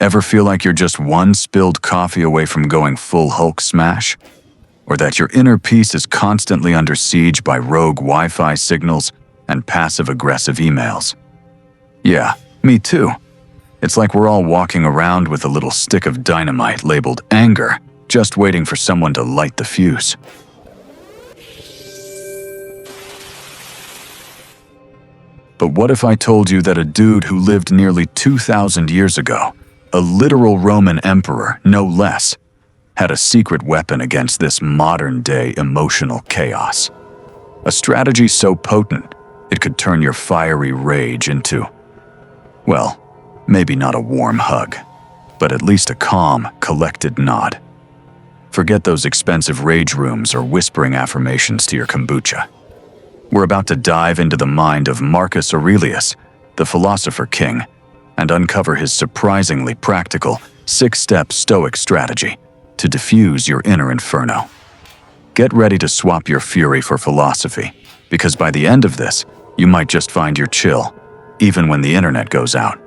Ever feel like you're just one spilled coffee away from going full Hulk smash? Or that your inner peace is constantly under siege by rogue Wi-Fi signals and passive-aggressive emails? Yeah, me too. It's like we're all walking around with a little stick of dynamite labeled anger, just waiting for someone to light the fuse. But what if I told you that a dude who lived nearly 2,000 years ago, a literal Roman emperor, no less, had a secret weapon against this modern-day emotional chaos? A strategy so potent, it could turn your fiery rage into, well, maybe not a warm hug, but at least a calm, collected nod. Forget those expensive rage rooms or whispering affirmations to your kombucha. We're about to dive into the mind of Marcus Aurelius, the philosopher king, and uncover his surprisingly practical 6-step Stoic strategy to diffuse your inner inferno. Get ready to swap your fury for philosophy, because by the end of this, you might just find your chill, even when the internet goes out.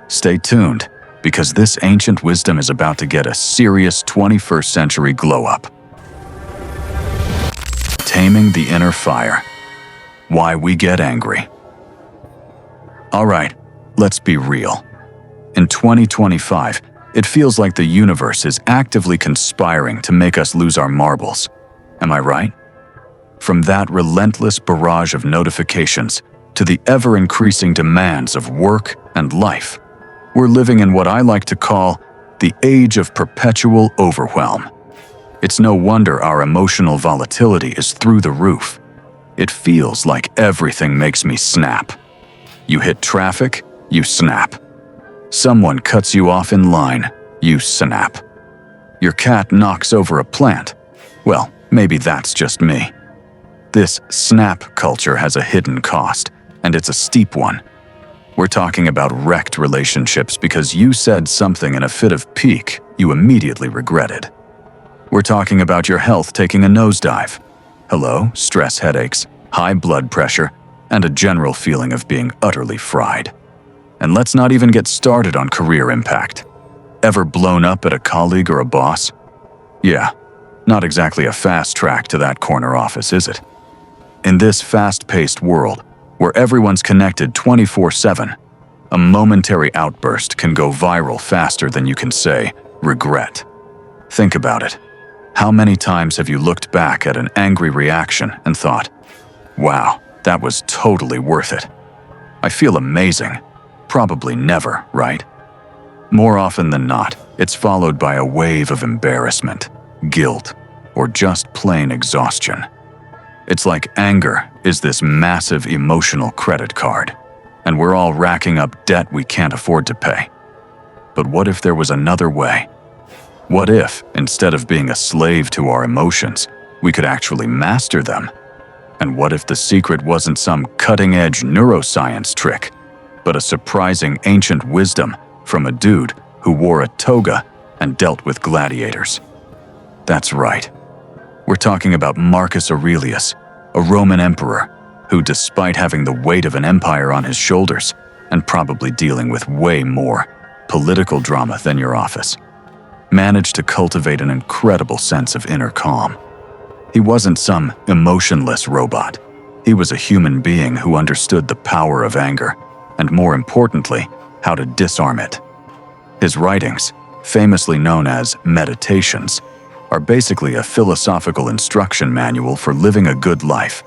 Stay tuned, because this ancient wisdom is about to get a serious 21st century glow-up. Taming the inner fire. Why we get angry. Alright, let's be real. In 2025, it feels like the universe is actively conspiring to make us lose our marbles. Am I right? From that relentless barrage of notifications to the ever-increasing demands of work and life, we're living in what I like to call the age of perpetual overwhelm. It's no wonder our emotional volatility is through the roof. It feels like everything makes me snap. You hit traffic, you snap. Someone cuts you off in line, you snap. Your cat knocks over a plant. Well, maybe that's just me. This snap culture has a hidden cost, and it's a steep one. We're talking about wrecked relationships because you said something in a fit of pique you immediately regretted. We're talking about your health taking a nosedive. Hello, stress headaches, high blood pressure, and a general feeling of being utterly fried. And let's not even get started on career impact. Ever blown up at a colleague or a boss? Yeah, not exactly a fast track to that corner office, is it? In this fast-paced world, where everyone's connected 24/7, a momentary outburst can go viral faster than you can say, regret. Think about it. How many times have you looked back at an angry reaction and thought, wow, that was totally worth it. I feel amazing. Probably never, right? More often than not, it's followed by a wave of embarrassment, guilt, or just plain exhaustion. It's like anger is this massive emotional credit card, and we're all racking up debt we can't afford to pay. But what if there was another way? What if, instead of being a slave to our emotions, we could actually master them? And what if the secret wasn't some cutting-edge neuroscience trick, but a surprising ancient wisdom from a dude who wore a toga and dealt with gladiators? That's right. We're talking about Marcus Aurelius, a Roman emperor who, despite having the weight of an empire on his shoulders and probably dealing with way more political drama than your office, managed to cultivate an incredible sense of inner calm. He wasn't some emotionless robot. He was a human being who understood the power of anger, and more importantly, how to disarm it. His writings, famously known as Meditations, are basically a philosophical instruction manual for living a good life,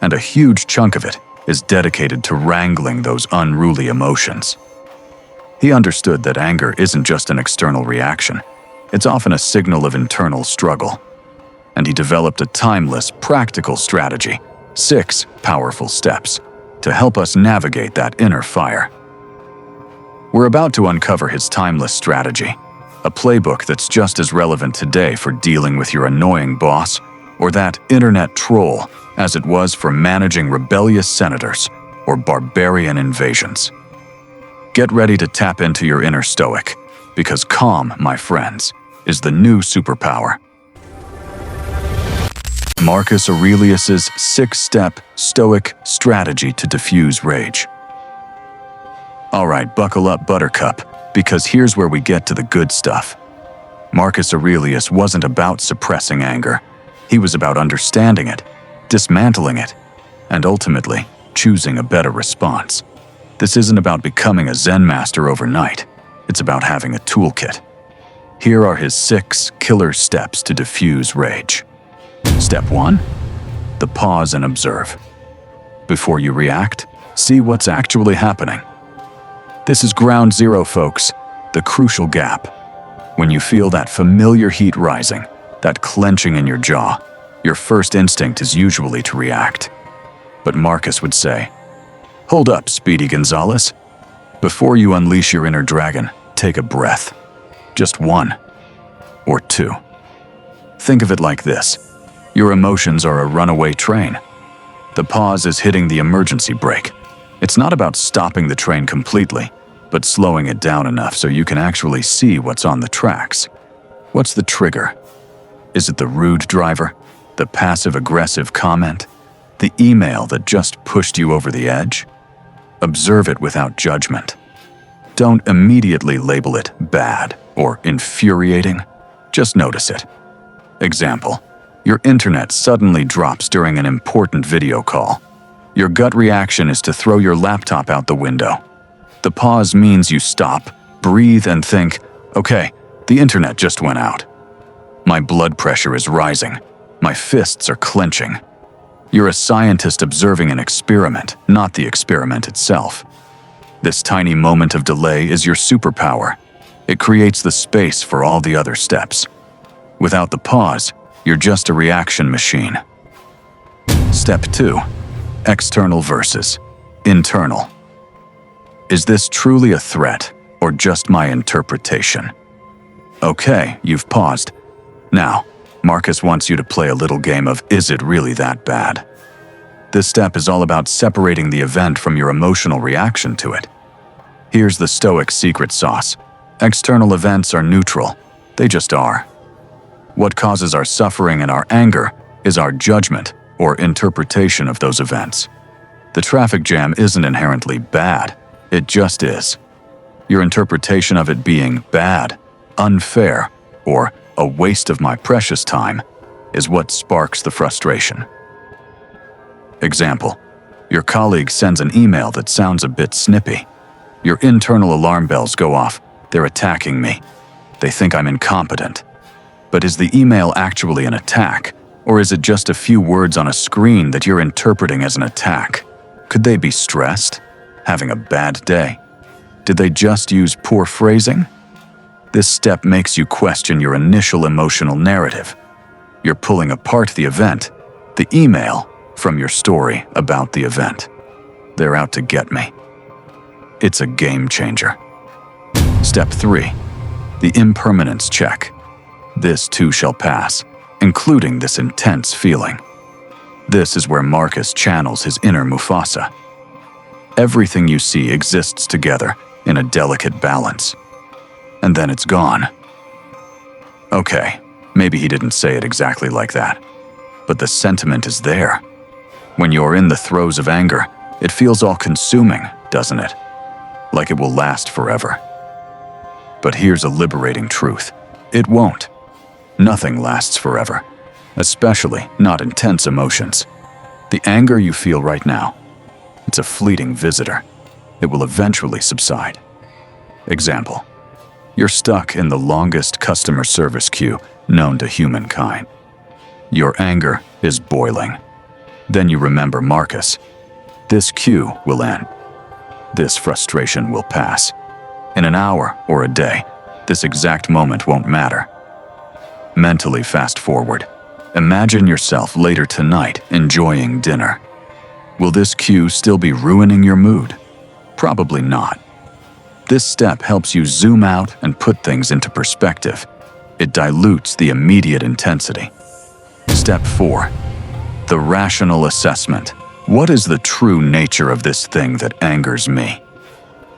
and a huge chunk of it is dedicated to wrangling those unruly emotions. He understood that anger isn't just an external reaction, it's often a signal of internal struggle. And he developed a timeless, practical strategy, 6 powerful steps, to help us navigate that inner fire. We're about to uncover his timeless strategy, a playbook that's just as relevant today for dealing with your annoying boss or that internet troll as it was for managing rebellious senators or barbarian invasions. Get ready to tap into your inner stoic, because calm, my friends, is the new superpower. Marcus Aurelius's 6-step Stoic strategy to diffuse rage. All right, buckle up, Buttercup, Because here's where we get to the good stuff. Marcus Aurelius wasn't about suppressing anger. He was about understanding it, dismantling it, and ultimately choosing a better response. This isn't about becoming a Zen master overnight. It's about having a toolkit. Here are his 6 killer steps to diffuse rage. Step 1. The pause and observe. Before you react, see what's actually happening. This is ground zero, folks, the crucial gap. When you feel that familiar heat rising, that clenching in your jaw, your first instinct is usually to react. But Marcus would say, "Hold up, Speedy Gonzales. Before you unleash your inner dragon, take a breath. Just 1 or 2. Think of it like this. Your emotions are a runaway train. The pause is hitting the emergency brake. It's not about stopping the train completely, but slowing it down enough so you can actually see what's on the tracks. What's the trigger? Is it the rude driver? The passive-aggressive comment? The email that just pushed you over the edge? Observe it without judgment. Don't immediately label it bad or infuriating. Just notice it. Example: your internet suddenly drops during an important video call. Your gut reaction is to throw your laptop out the window. The pause means you stop, breathe, and think, okay, the internet just went out. My blood pressure is rising. My fists are clenching. You're a scientist observing an experiment, not the experiment itself. This tiny moment of delay is your superpower. It creates the space for all the other steps. Without the pause, you're just a reaction machine. Step 2. External versus internal. Is this truly a threat or just my interpretation? Okay, you've paused. Now, Marcus wants you to play a little game of is it really that bad? This step is all about separating the event from your emotional reaction to it. Here's the Stoic secret sauce. External events are neutral. They just are. What causes our suffering and our anger is our judgment or interpretation of those events. The traffic jam isn't inherently bad. It just is. Your interpretation of it being bad, unfair, or a waste of my precious time is what sparks the frustration. Example: your colleague sends an email that sounds a bit snippy. Your internal alarm bells go off. They're attacking me. They think I'm incompetent. But is the email actually an attack, or is it just a few words on a screen that you're interpreting as an attack? Could they be stressed? Having a bad day? Did they just use poor phrasing? This step makes you question your initial emotional narrative. You're pulling apart the event, the email, from your story about the event. They're out to get me. It's a game changer. Step 3. The impermanence check. This too shall pass, including this intense feeling. This is where Marcus channels his inner Mufasa. Everything you see exists together in a delicate balance. And then it's gone. Okay, maybe he didn't say it exactly like that, but the sentiment is there. When you're in the throes of anger, it feels all-consuming, doesn't it? Like it will last forever. But here's a liberating truth. It won't. Nothing lasts forever, especially not intense emotions. The anger you feel right now, it's a fleeting visitor. It will eventually subside. Example: you're stuck in the longest customer service queue known to humankind. Your anger is boiling. Then you remember Marcus. This queue will end. This frustration will pass. In an hour or a day, this exact moment won't matter. Mentally fast forward. Imagine yourself later tonight enjoying dinner. Will this cue still be ruining your mood? Probably not. This step helps you zoom out and put things into perspective. It dilutes the immediate intensity. Step 4. The rational assessment. What is the true nature of this thing that angers me?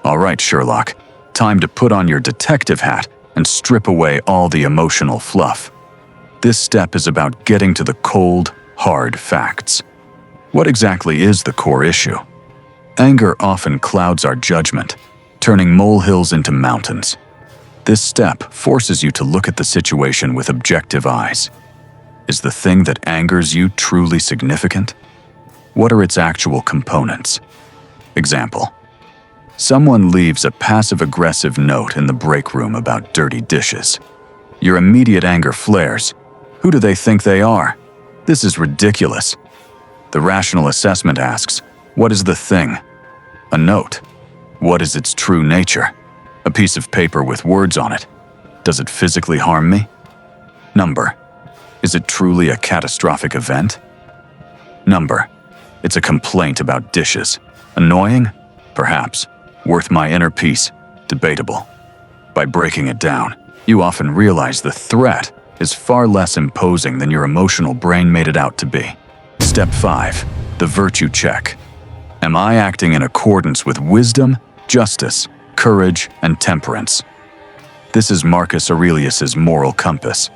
All right, Sherlock, time to put on your detective hat and strip away all the emotional fluff. This step is about getting to the cold, hard facts. What exactly is the core issue? Anger often clouds our judgment, turning molehills into mountains. This step forces you to look at the situation with objective eyes. Is the thing that angers you truly significant? What are its actual components? Example: someone leaves a passive-aggressive note in the break room about dirty dishes. Your immediate anger flares. Who do they think they are? This is ridiculous. The rational assessment asks, what is the thing? A note. What is its true nature? A piece of paper with words on it. Does it physically harm me? Number. Is it truly a catastrophic event? Number. It's a complaint about dishes. Annoying? Perhaps. Worth my inner peace? Debatable. By breaking it down, you often realize the threat is far less imposing than your emotional brain made it out to be. Step 5. The virtue check. Am I acting in accordance with wisdom, justice, courage, and temperance? This is Marcus Aurelius's moral compass.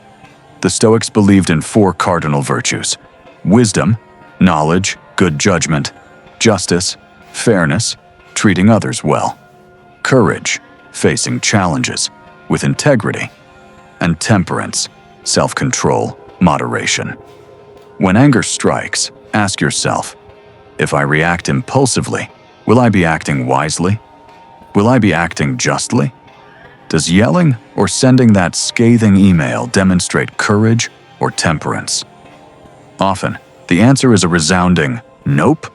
The Stoics believed in 4 cardinal virtues: wisdom, knowledge, good judgment; justice, fairness, treating others well; courage, facing challenges with integrity; and temperance, self-control, moderation. When anger strikes, ask yourself, if I react impulsively, will I be acting wisely? Will I be acting justly? Does yelling or sending that scathing email demonstrate courage or temperance? Often, the answer is a resounding nope.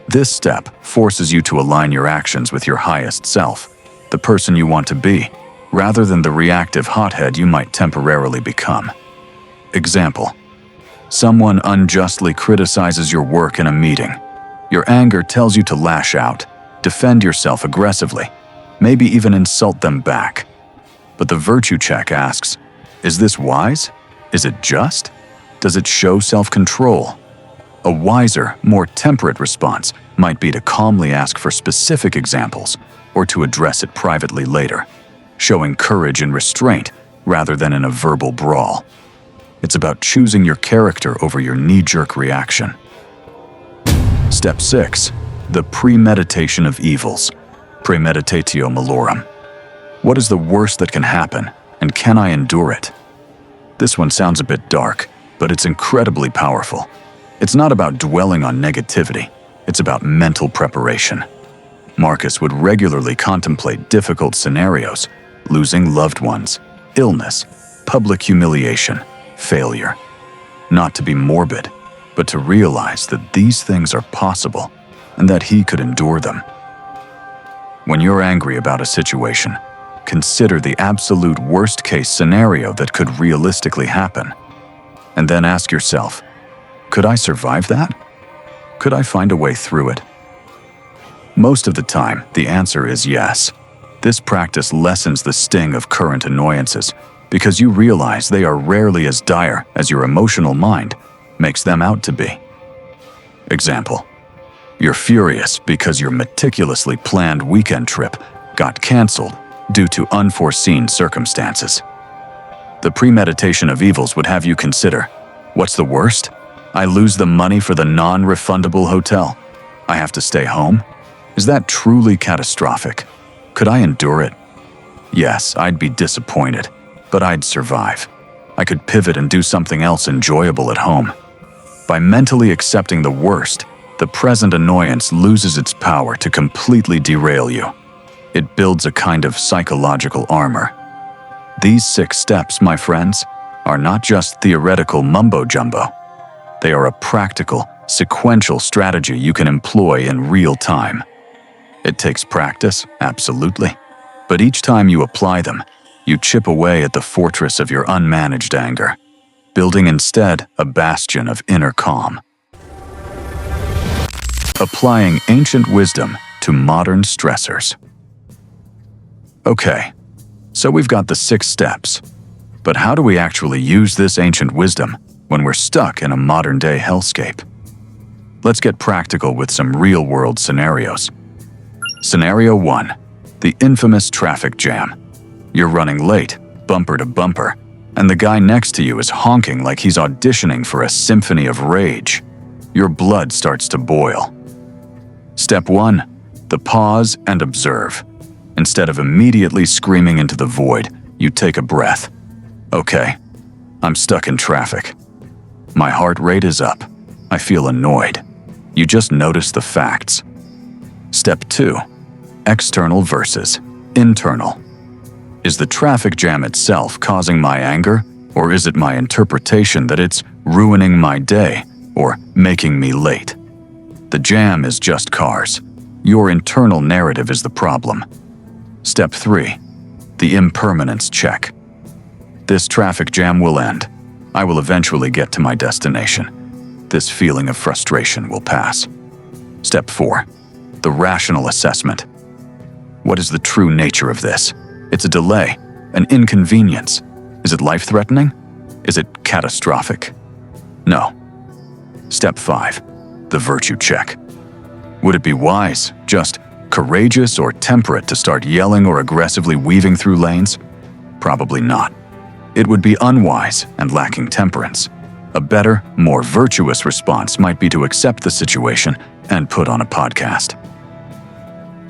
This step forces you to align your actions with your highest self, the person you want to be, rather than the reactive hothead you might temporarily become. Example: someone unjustly criticizes your work in a meeting. Your anger tells you to lash out, defend yourself aggressively, maybe even insult them back. But the virtue check asks, is this wise? Is it just? Does it show self-control? A wiser, more temperate response might be to calmly ask for specific examples or to address it privately later, showing courage and restraint rather than in a verbal brawl. It's about choosing your character over your knee-jerk reaction. Step 6. The premeditation of evils. Premeditatio malorum. What is the worst that can happen, and can I endure it? This one sounds a bit dark, but it's incredibly powerful. It's not about dwelling on negativity, it's about mental preparation. Marcus would regularly contemplate difficult scenarios: losing loved ones, illness, public humiliation, failure. Not to be morbid, but to realize that these things are possible and that he could endure them. When you're angry about a situation, consider the absolute worst-case scenario that could realistically happen. And then ask yourself, could I survive that? Could I find a way through it? Most of the time, the answer is yes. This practice lessens the sting of current annoyances because you realize they are rarely as dire as your emotional mind makes them out to be. Example: you're furious because your meticulously planned weekend trip got canceled due to unforeseen circumstances. The premeditation of evils would have you consider, what's the worst? I lose the money for the non-refundable hotel. I have to stay home? Is that truly catastrophic? Could I endure it? Yes, I'd be disappointed, but I'd survive. I could pivot and do something else enjoyable at home. By mentally accepting the worst, the present annoyance loses its power to completely derail you. It builds a kind of psychological armor. These 6 steps, my friends, are not just theoretical mumbo-jumbo. They are a practical, sequential strategy you can employ in real time. It takes practice, absolutely, but each time you apply them, you chip away at the fortress of your unmanaged anger, building instead a bastion of inner calm. Applying ancient wisdom to modern stressors. Okay, so we've got the 6 steps, but how do we actually use this ancient wisdom when we're stuck in a modern-day hellscape? Let's get practical with some real-world scenarios. Scenario 1. The infamous traffic jam. You're running late, bumper to bumper, and the guy next to you is honking like he's auditioning for a symphony of rage. Your blood starts to boil. Step 1. The pause and observe. Instead of immediately screaming into the void, you take a breath. Okay, I'm stuck in traffic. My heart rate is up. I feel annoyed. You just notice the facts. Step 2. External versus internal. Is the traffic jam itself causing my anger, or is it my interpretation that it's ruining my day or making me late? The jam is just cars. Your internal narrative is the problem. Step 3. The impermanence check. This traffic jam will end. I will eventually get to my destination. This feeling of frustration will pass. Step 4. The rational assessment. What is the true nature of this? It's a delay, an inconvenience. Is it life-threatening? Is it catastrophic? No. Step 5. The virtue check. Would it be wise, just courageous or temperate to start yelling or aggressively weaving through lanes? Probably not. It would be unwise and lacking temperance. A better, more virtuous response might be to accept the situation and put on a podcast.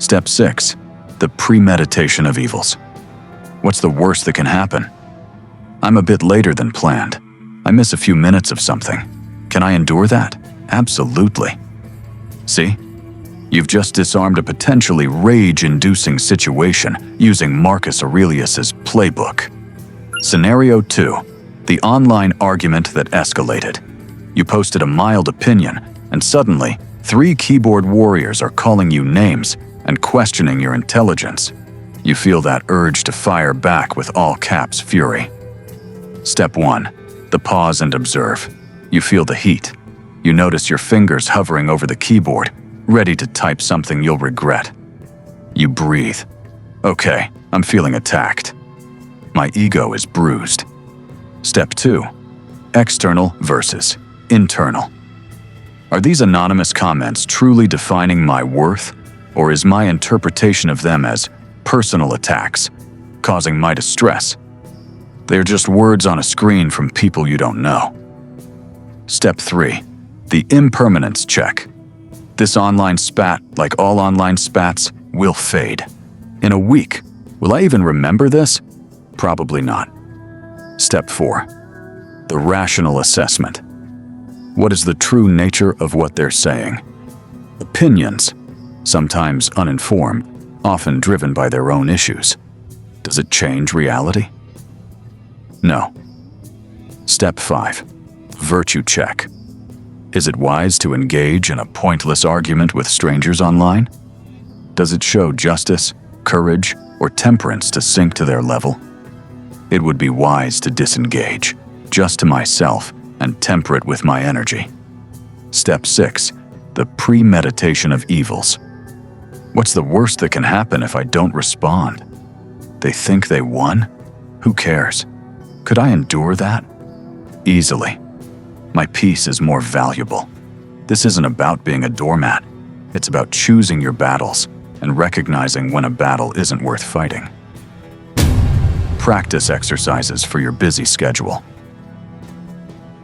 Step 6. The premeditation of evils. What's the worst that can happen? I'm a bit later than planned. I miss a few minutes of something. Can I endure that? Absolutely. See? You've just disarmed a potentially rage-inducing situation using Marcus Aurelius's playbook. Scenario 2. The online argument that escalated. You posted a mild opinion, and suddenly, 3 keyboard warriors are calling you names and questioning your intelligence. You feel that urge to fire back with all caps fury. Step 1. The pause and observe. You feel the heat. You notice your fingers hovering over the keyboard, ready to type something you'll regret. You breathe. Okay, I'm feeling attacked. My ego is bruised. Step 2. External versus internal. Are these anonymous comments truly defining my worth, or is my interpretation of them as personal attacks, causing my distress? They're just words on a screen from people you don't know. Step 3. The impermanence check. This online spat, like all online spats, will fade. In a week, will I even remember this? Probably not. Step 4. The rational assessment. What is the true nature of what they're saying? Opinions, sometimes uninformed, often driven by their own issues. Does it change reality? No. Step 5. Virtue check. Is it wise to engage in a pointless argument with strangers online? Does it show justice, courage, or temperance to sink to their level? It would be wise to disengage, just to myself, and temper it with my energy. Step 6. The premeditation of evils. What's the worst that can happen if I don't respond? They think they won? Who cares? Could I endure that? Easily. My peace is more valuable. This isn't about being a doormat. It's about choosing your battles and recognizing when a battle isn't worth fighting. Practice exercises for your busy schedule.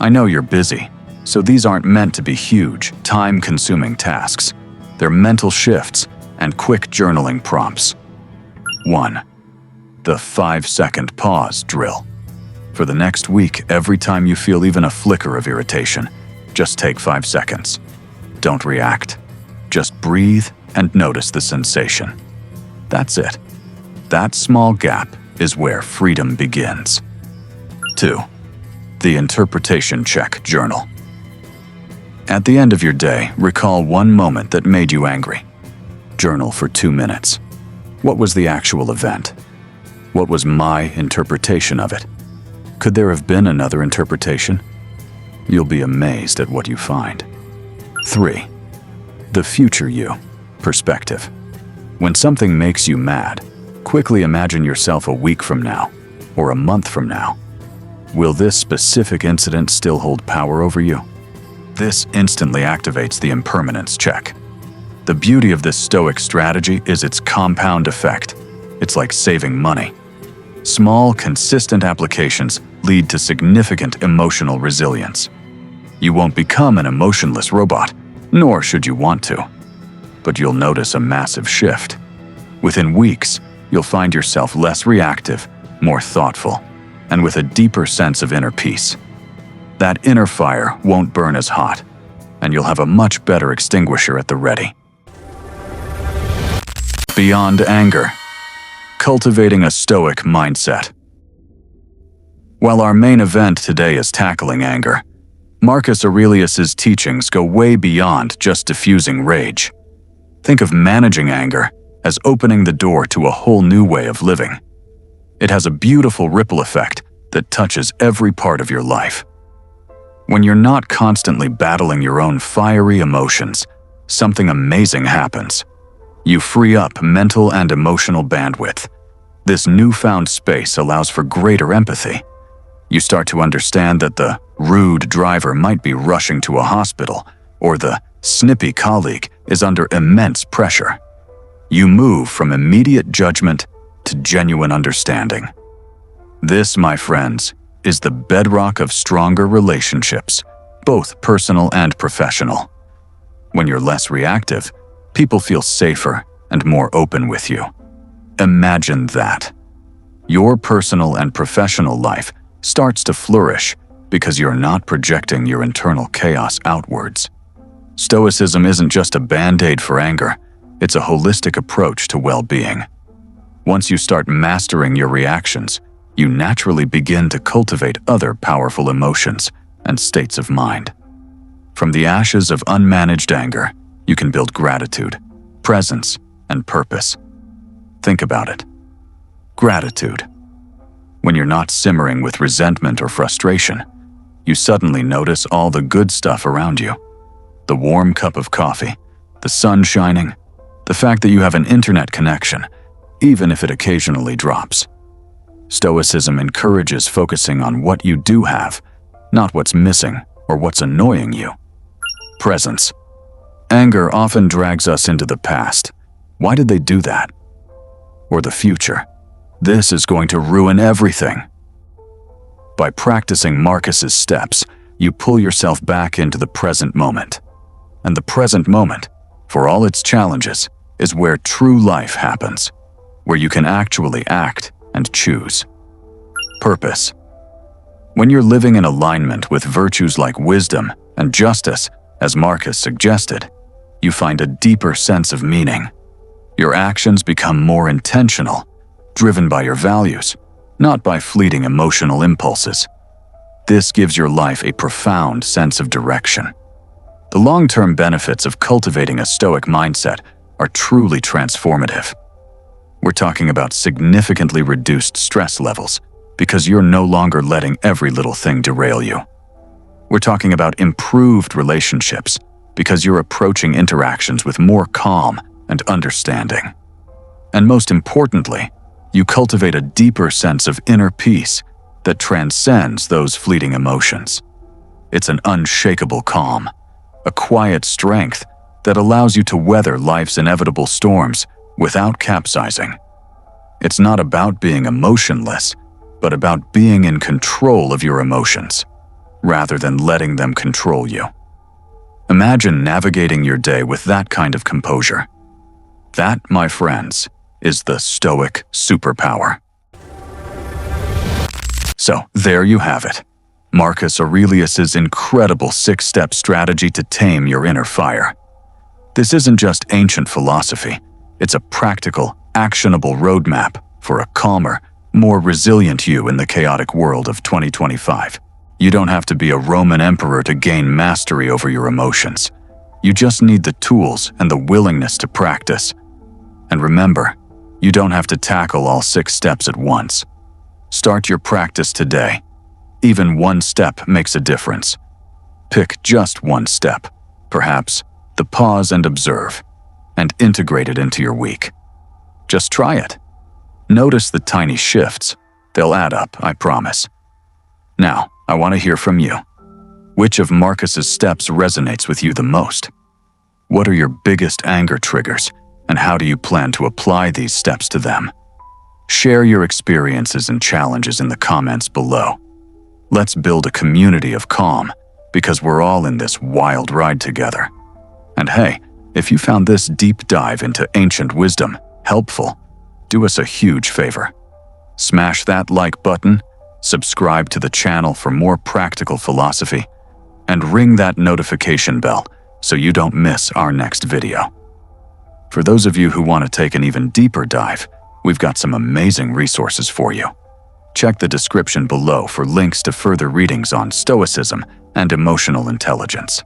I know you're busy, so these aren't meant to be huge, time-consuming tasks. They're mental shifts and quick journaling prompts. 1. The 5-second pause drill. For the next week, every time you feel even a flicker of irritation, just take 5 seconds. Don't react. Just breathe and notice the sensation. That's it. That small gap is where freedom begins. 2. The interpretation check journal. At the end of your day, recall one moment that made you angry. Journal for 2 minutes. What was the actual event? What was my interpretation of it? Could there have been another interpretation? You'll be amazed at what you find. 3. The future you. Perspective. When something makes you mad, quickly imagine yourself a week from now, or a month from now. Will this specific incident still hold power over you? This instantly activates the impermanence check. The beauty of this Stoic strategy is its compound effect. It's like saving money. Small, consistent applications lead to significant emotional resilience. You won't become an emotionless robot, nor should you want to. But you'll notice a massive shift. Within weeks, you'll find yourself less reactive, more thoughtful, and with a deeper sense of inner peace. That inner fire won't burn as hot, and you'll have a much better extinguisher at the ready. Beyond anger, cultivating a Stoic mindset. While our main event today is tackling anger, Marcus Aurelius's teachings go way beyond just diffusing rage. Think of managing anger as opening the door to a whole new way of living. It has a beautiful ripple effect that touches every part of your life. When you're not constantly battling your own fiery emotions, something amazing happens. You free up mental and emotional bandwidth. This newfound space allows for greater empathy. You start to understand that the rude driver might be rushing to a hospital, or the snippy colleague is under immense pressure. You move from immediate judgment to genuine understanding. This, my friends, is the bedrock of stronger relationships, both personal and professional. When you're less reactive, people feel safer and more open with you. Imagine that. Your personal and professional life starts to flourish because you're not projecting your internal chaos outwards. Stoicism isn't just a band-aid for anger, it's a holistic approach to well-being. Once you start mastering your reactions, you naturally begin to cultivate other powerful emotions and states of mind. From the ashes of unmanaged anger, you can build gratitude, presence, and purpose. Think about it. Gratitude. When you're not simmering with resentment or frustration, you suddenly notice all the good stuff around you. The warm cup of coffee, the sun shining, the fact that you have an internet connection, even if it occasionally drops. Stoicism encourages focusing on what you do have, not what's missing or what's annoying you. Presence. Anger often drags us into the past. Why did they do that? Or the future. This is going to ruin everything. By practicing Marcus's steps, you pull yourself back into the present moment. And the present moment, for all its challenges, is where true life happens, where you can actually act and choose. Purpose. When you're living in alignment with virtues like wisdom and justice, as Marcus suggested, you find a deeper sense of meaning. Your actions become more intentional, driven by your values, not by fleeting emotional impulses. This gives your life a profound sense of direction. The long-term benefits of cultivating a Stoic mindset are truly transformative. We're talking about significantly reduced stress levels because you're no longer letting every little thing derail you. We're talking about improved relationships because you're approaching interactions with more calm and understanding. And most importantly, you cultivate a deeper sense of inner peace that transcends those fleeting emotions. It's an unshakable calm, a quiet strength that allows you to weather life's inevitable storms without capsizing. It's not about being emotionless, but about being in control of your emotions, rather than letting them control you. Imagine navigating your day with that kind of composure. That, my friends, is the Stoic superpower. So, there you have it. Marcus Aurelius's incredible 6-step strategy to tame your inner fire. This isn't just ancient philosophy. It's a practical, actionable roadmap for a calmer, more resilient you in the chaotic world of 2025. You don't have to be a Roman emperor to gain mastery over your emotions. You just need the tools and the willingness to practice. And remember, you don't have to tackle all 6 steps at once. Start your practice today. Even one step makes a difference. Pick just one step, perhaps the pause and observe, and integrate it into your week. Just try it. Notice the tiny shifts. They'll add up, I promise. Now, I want to hear from you. Which of Marcus's steps resonates with you the most? What are your biggest anger triggers, and how do you plan to apply these steps to them? Share your experiences and challenges in the comments below. Let's build a community of calm, because we're all in this wild ride together. And hey, if you found this deep dive into ancient wisdom helpful, do us a huge favor. Smash that like button, subscribe to the channel for more practical philosophy, and ring that notification bell so you don't miss our next video. For those of you who want to take an even deeper dive, we've got some amazing resources for you. Check the description below for links to further readings on Stoicism and emotional intelligence.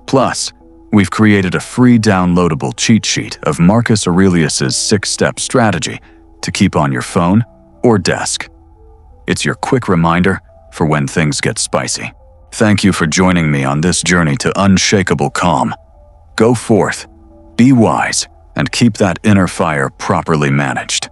Plus, we've created a free downloadable cheat sheet of Marcus Aurelius's 6-step strategy to keep on your phone or desk. It's your quick reminder for when things get spicy. Thank you for joining me on this journey to unshakable calm. Go forth, be wise, and keep that inner fire properly managed.